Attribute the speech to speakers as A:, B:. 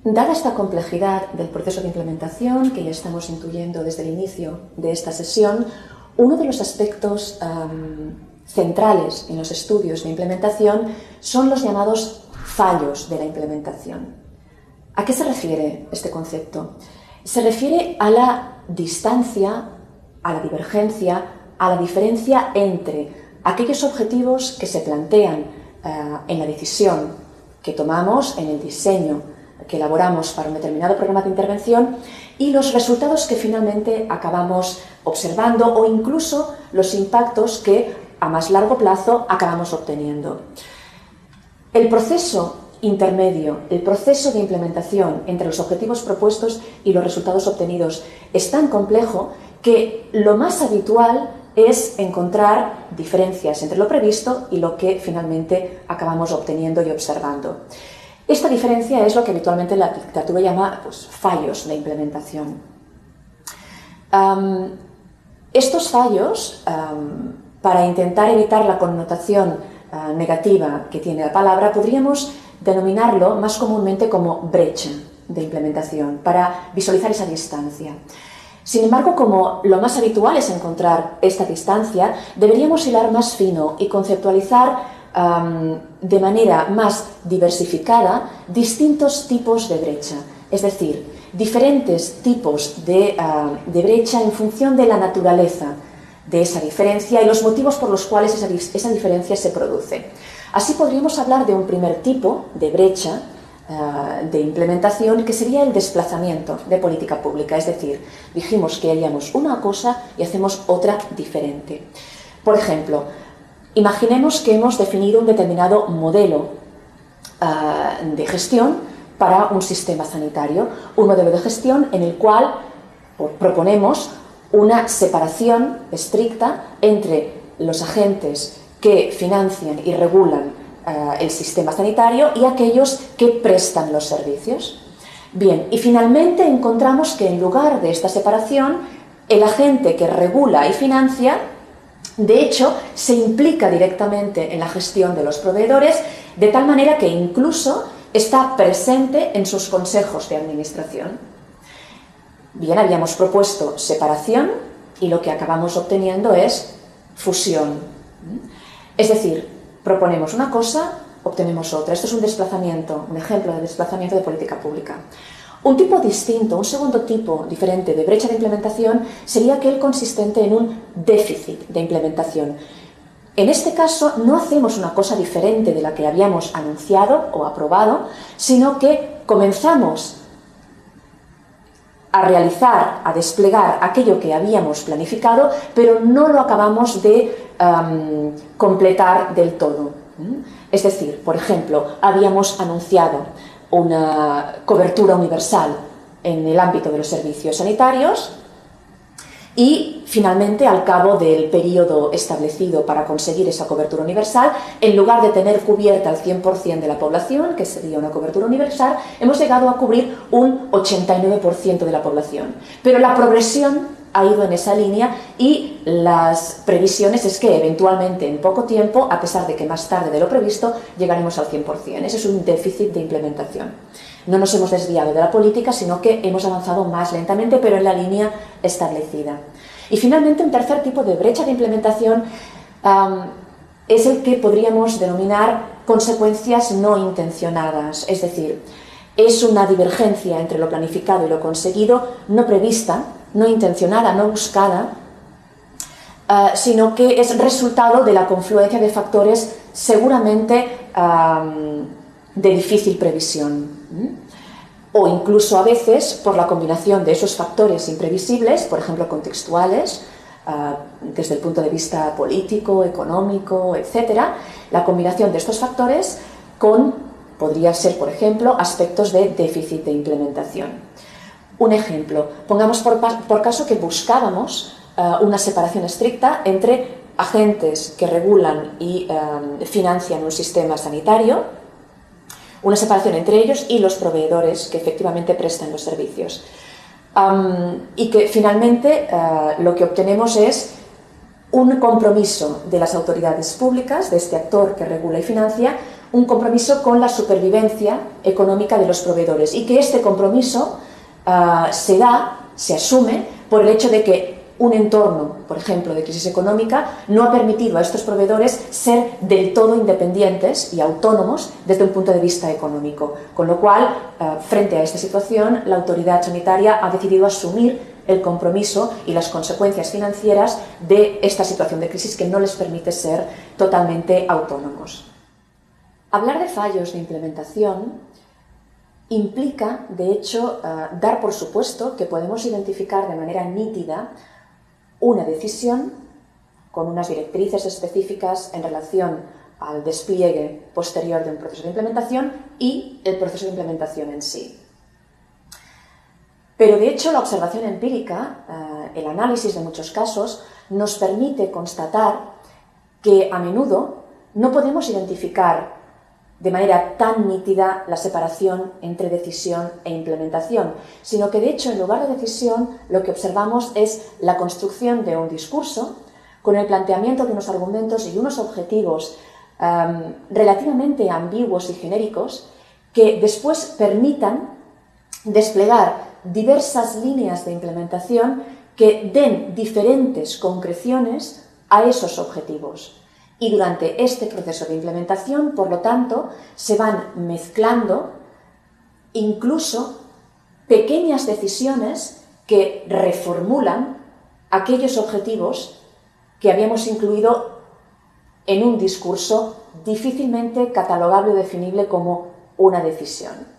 A: Dada esta complejidad del proceso de implementación que ya estamos intuyendo desde el inicio de esta sesión, uno de los aspectos centrales en los estudios de implementación son los llamados fallos de la implementación. ¿A qué se refiere este concepto? Se refiere a la distancia, a la divergencia, a la diferencia entre aquellos objetivos que se plantean en la decisión que tomamos, en el diseño que elaboramos para un determinado programa de intervención y los resultados que finalmente acabamos observando o incluso los impactos que a más largo plazo acabamos obteniendo. El proceso intermedio, el proceso de implementación entre los objetivos propuestos y los resultados obtenidos es tan complejo que lo más habitual es encontrar diferencias entre lo previsto y lo que finalmente acabamos obteniendo y observando. Esta diferencia es lo que habitualmente la literatura llama fallos de implementación. Estos fallos, para intentar evitar la connotación negativa que tiene la palabra, podríamos denominarlo más comúnmente como brecha de implementación, para visualizar esa distancia. Sin embargo, como lo más habitual es encontrar esta distancia, deberíamos hilar más fino y conceptualizar de manera más diversificada distintos tipos de brecha, es decir, diferentes tipos de brecha en función de la naturaleza de esa diferencia y los motivos por los cuales esa diferencia se produce. Así podríamos hablar de un primer tipo de brecha de implementación que sería el desplazamiento de política pública, es decir, dijimos que haríamos una cosa y hacemos otra diferente. Por ejemplo, imaginemos que hemos definido un determinado modelo de gestión para un sistema sanitario, un modelo de gestión en el cual proponemos una separación estricta entre los agentes que financian y regulan el sistema sanitario y aquellos que prestan los servicios. Bien, y finalmente encontramos que en lugar de esta separación, el agente que regula y financia, de hecho, se implica directamente en la gestión de los proveedores, de tal manera que incluso está presente en sus consejos de administración. Bien, habíamos propuesto separación y lo que acabamos obteniendo es fusión. Es decir, proponemos una cosa, obtenemos otra. Esto es un desplazamiento, un ejemplo de desplazamiento de política pública. Un tipo distinto, un segundo tipo diferente de brecha de implementación sería aquel consistente en un déficit de implementación. En este caso no hacemos una cosa diferente de la que habíamos anunciado o aprobado, sino que comenzamos a realizar, a desplegar aquello que habíamos planificado, pero no lo acabamos de completar del todo. Es decir, por ejemplo, habíamos anunciado una cobertura universal en el ámbito de los servicios sanitarios y finalmente, al cabo del periodo establecido para conseguir esa cobertura universal, en lugar de tener cubierta el 100% de la población, que sería una cobertura universal, hemos llegado a cubrir un 89% de la población. Pero la progresión ha ido en esa línea y las previsiones es que eventualmente en poco tiempo, a pesar de que más tarde de lo previsto, llegaremos al 100%. Ese es un déficit de implementación. No nos hemos desviado de la política, sino que hemos avanzado más lentamente, pero en la línea establecida. Y finalmente, un tercer tipo de brecha de implementación es el que podríamos denominar consecuencias no intencionadas, es decir, es una divergencia entre lo planificado y lo conseguido, no prevista, no intencionada, no buscada, sino que es resultado de la confluencia de factores seguramente de difícil previsión. O incluso a veces por la combinación de esos factores imprevisibles, por ejemplo contextuales, desde el punto de vista político, económico, etc., la combinación de estos factores podría ser, por ejemplo, aspectos de déficit de implementación. Un ejemplo, pongamos por caso que buscábamos una separación estricta entre agentes que regulan y financian un sistema sanitario, una separación entre ellos y los proveedores que efectivamente prestan los servicios. Y que finalmente lo que obtenemos es un compromiso de las autoridades públicas, de este actor que regula y financia, un compromiso con la supervivencia económica de los proveedores y que este compromiso se asume por el hecho de que un entorno, por ejemplo, de crisis económica, no ha permitido a estos proveedores ser del todo independientes y autónomos desde un punto de vista económico. Con lo cual, frente a esta situación, la autoridad sanitaria ha decidido asumir el compromiso y las consecuencias financieras de esta situación de crisis que no les permite ser totalmente autónomos. Hablar de fallos de implementación implica, de hecho, dar por supuesto que podemos identificar de manera nítida una decisión con unas directrices específicas en relación al despliegue posterior de un proceso de implementación y el proceso de implementación en sí. Pero de hecho la observación empírica, el análisis de muchos casos, nos permite constatar que a menudo no podemos identificar de manera tan nítida la separación entre decisión e implementación, sino que de hecho en lugar de decisión lo que observamos es la construcción de un discurso con el planteamiento de unos argumentos y unos objetivos relativamente ambiguos y genéricos que después permitan desplegar diversas líneas de implementación que den diferentes concreciones a esos objetivos. Y durante este proceso de implementación, por lo tanto, se van mezclando incluso pequeñas decisiones que reformulan aquellos objetivos que habíamos incluido en un discurso difícilmente catalogable o definible como una decisión.